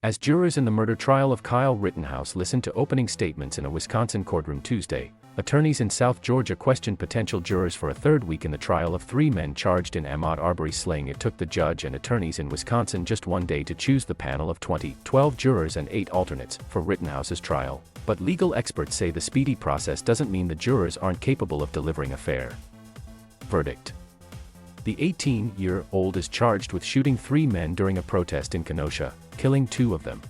As jurors in the murder trial of Kyle Rittenhouse listened to opening statements in a Wisconsin courtroom Tuesday, attorneys in South Georgia questioned potential jurors for a third week in the trial of three men charged in Ahmaud Arbery slaying. It took the judge and attorneys in Wisconsin just one day to choose the panel of 12 jurors and 8 alternates for Rittenhouse's trial, but legal experts say the speedy process doesn't mean the jurors aren't capable of delivering a fair verdict. The 18-year-old is charged with shooting 3 men during a protest in Kenosha, killing 2 of them.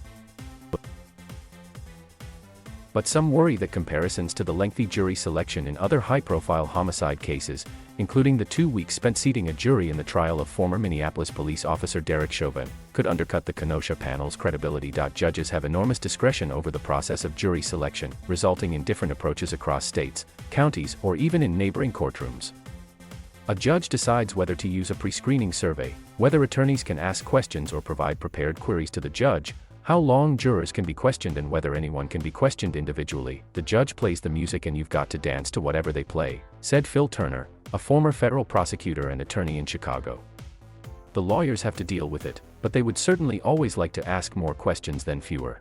But some worry that comparisons to the lengthy jury selection in other high-profile homicide cases, including the 2 weeks spent seating a jury in the trial of former Minneapolis police officer Derek Chauvin, could undercut the Kenosha panel's credibility. Judges have enormous discretion over the process of jury selection, resulting in different approaches across states, counties, or even in neighboring courtrooms. A judge decides whether to use a pre-screening survey, whether attorneys can ask questions or provide prepared queries to the judge, how long jurors can be questioned, and whether anyone can be questioned individually. The judge plays the music and you've got to dance to whatever they play, said Phil Turner, a former federal prosecutor and attorney in Chicago. The lawyers have to deal with it, but they would certainly always like to ask more questions than fewer.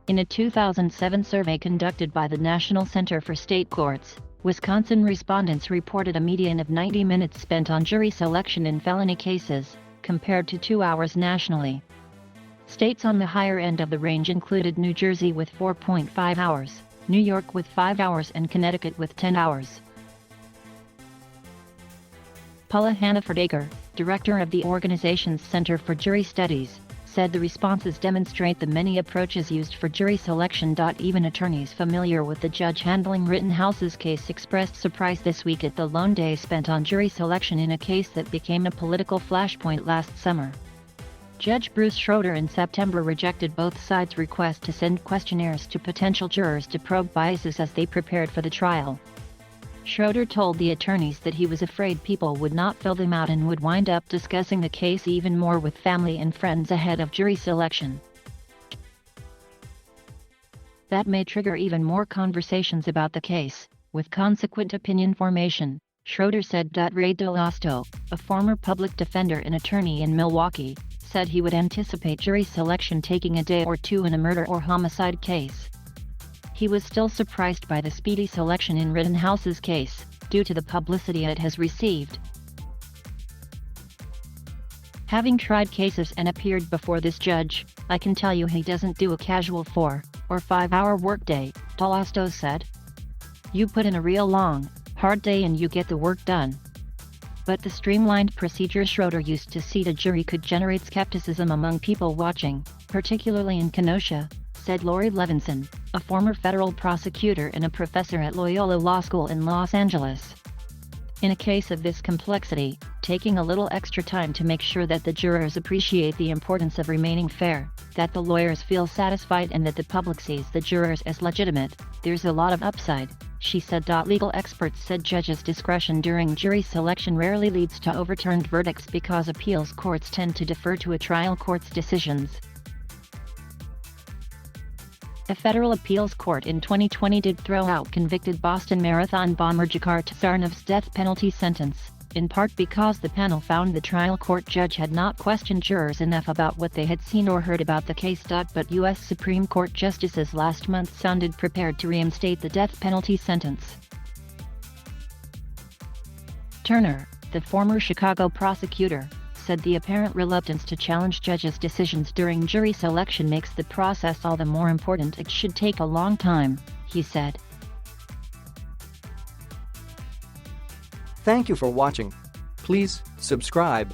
In a 2007 survey conducted by the National Center for State Courts, Wisconsin respondents reported a median of 90 minutes spent on jury selection in felony cases, compared to 2 hours nationally. States on the higher end of the range included New Jersey with 4.5 hours, New York with 5 hours, and Connecticut with 10 hours. Paula Hannaford-Ager, director of the organization's Center for Jury Studies, said the responses demonstrate the many approaches used for jury selection. Even attorneys familiar with the judge handling Rittenhouse's case expressed surprise this week at the lone day spent on jury selection in a case that became a political flashpoint last summer. Judge Bruce Schroeder in September rejected both sides' request to send questionnaires to potential jurors to probe biases as they prepared for the trial. Schroeder told the attorneys that he was afraid people would not fill them out and would wind up discussing the case even more with family and friends ahead of jury selection. That may trigger even more conversations about the case, with consequent opinion formation, Schroeder said. Ray DeLosto, a former public defender and attorney in Milwaukee, said he would anticipate jury selection taking a day or two in a murder or homicide case. He was still surprised by the speedy selection in Rittenhouse's case, due to the publicity it has received. Having tried cases and appeared before this judge, I can tell you he doesn't do a casual 4 or 5 hour workday, DeLosto said. You put in a real long, hard day and you get the work done. But the streamlined procedure Schroeder used to seat a jury could generate skepticism among people watching, particularly in Kenosha, said Lori Levinson, a former federal prosecutor and a professor at Loyola Law School in Los Angeles. In a case of this complexity, taking a little extra time to make sure that the jurors appreciate the importance of remaining fair, that the lawyers feel satisfied, and that the public sees the jurors as legitimate, there's a lot of upside, she said. Legal experts said judges' discretion during jury selection rarely leads to overturned verdicts because appeals courts tend to defer to a trial court's decisions. A federal appeals court in 2020 did throw out convicted Boston Marathon bomber Dzhokhar Tsarnaev's death penalty sentence, in part because the panel found the trial court judge had not questioned jurors enough about what they had seen or heard about the case. But U.S. Supreme Court justices last month sounded prepared to reinstate the death penalty sentence. Turner, the former Chicago prosecutor, said the apparent reluctance to challenge judges' decisions during jury selection makes the process all the more important. It should take a long time, he said. Thank you for watching. Please subscribe.